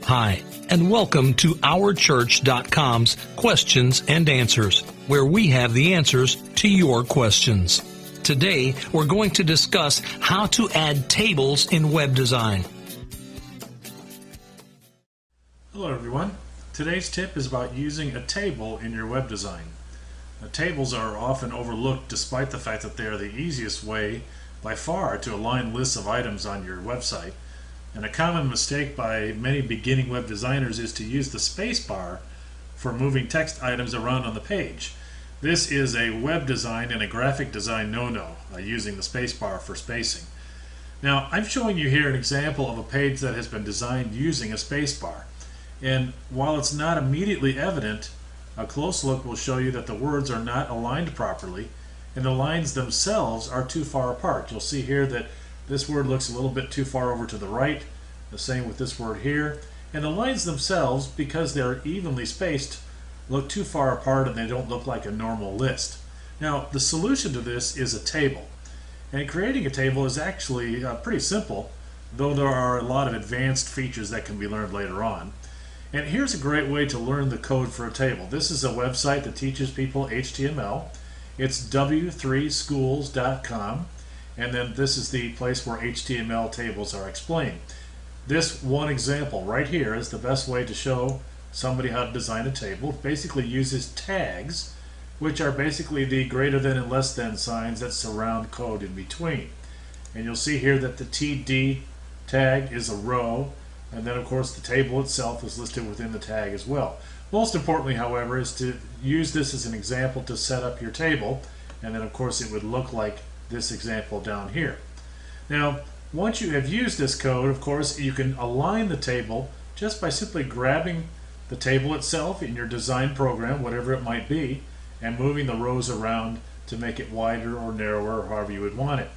Hi, and welcome to OurChurch.com's Questions and Answers, where we have the answers to your questions. Today, we're going to discuss how to add tables in web design. Hello everyone. Today's tip is about using a table in your web design. Tables are often overlooked despite the fact that they are the easiest way by far to align lists of items on your website. And a common mistake by many beginning web designers is to use the space bar for moving text items around on the page. This is a web design and a graphic design no-no, using the space bar for spacing. Now, I'm showing you here an example of a page that has been designed using a space bar. And while it's not immediately evident, a close look will show you that the words are not aligned properly and the lines themselves are too far apart. You'll see here that this word looks a little bit too far over to the right, the same with this word here. And the lines themselves, because they're evenly spaced, look too far apart and they don't look like a normal list. Now, the solution to this is a table. And creating a table is actually pretty simple, though there are a lot of advanced features that can be learned later on. And here's a great way to learn the code for a table. This is a website that teaches people HTML. It's w3schools.com. And then this is the place where HTML tables are explained. This one example right here is the best way to show somebody how to design a table. It basically uses tags, which are basically the greater than and less than signs that surround code in between. And you'll see here that the TD tag is a row, and then of course the table itself is listed within the tag as well. Most importantly, however, is to use this as an example to set up your table, and then of course it would look like this example down here. Now, once you have used this code, of course, you can align the table just by simply grabbing the table itself in your design program, whatever it might be, and moving the rows around to make it wider or narrower, or however you would want it.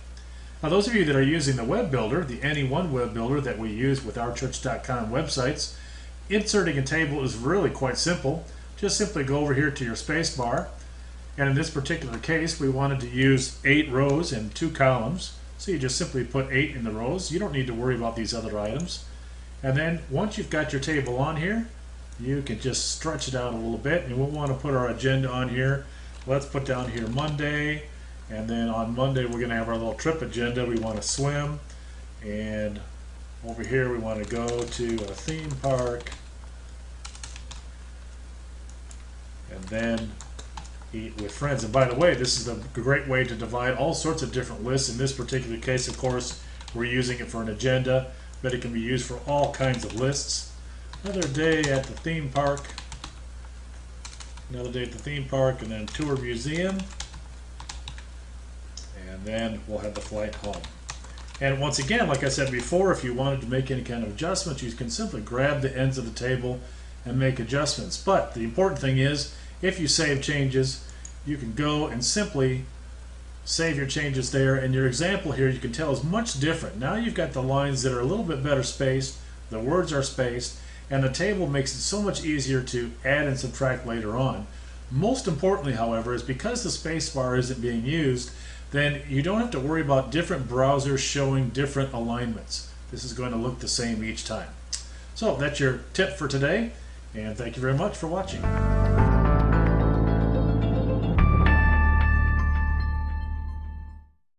Now, those of you that are using the web builder, the Any1 web builder that we use with OurChurch.com websites, inserting a table is really quite simple. Just simply go over here to your space bar. And in this particular case, we wanted to use 8 rows and 2 columns. So you just simply put 8 in the rows. You don't need to worry about these other items. And then once you've got your table on here, you can just stretch it out a little bit. And we'll want to put our agenda on here. Let's put down here Monday. And then on Monday, we're going to have our little trip agenda. We want to swim. And over here, we want to go to a theme park. And then eat with friends. And by the way, this is a great way to divide all sorts of different lists. In this particular case, of course, we're using it for an agenda, but it can be used for all kinds of lists. Another day at the theme park, another day at the theme park, and then tour museum, and then we'll have the flight home. And once again, like I said before, if you wanted to make any kind of adjustments, you can simply grab the ends of the table and make adjustments. But the important thing is, if you save changes, you can go and simply save your changes there, and your example here you can tell is much different. Now you've got the lines that are a little bit better spaced, the words are spaced, and the table makes it so much easier to add and subtract later on. Most importantly, however, is because the space bar isn't being used, then you don't have to worry about different browsers showing different alignments. This is going to look the same each time. So that's your tip for today, and thank you very much for watching.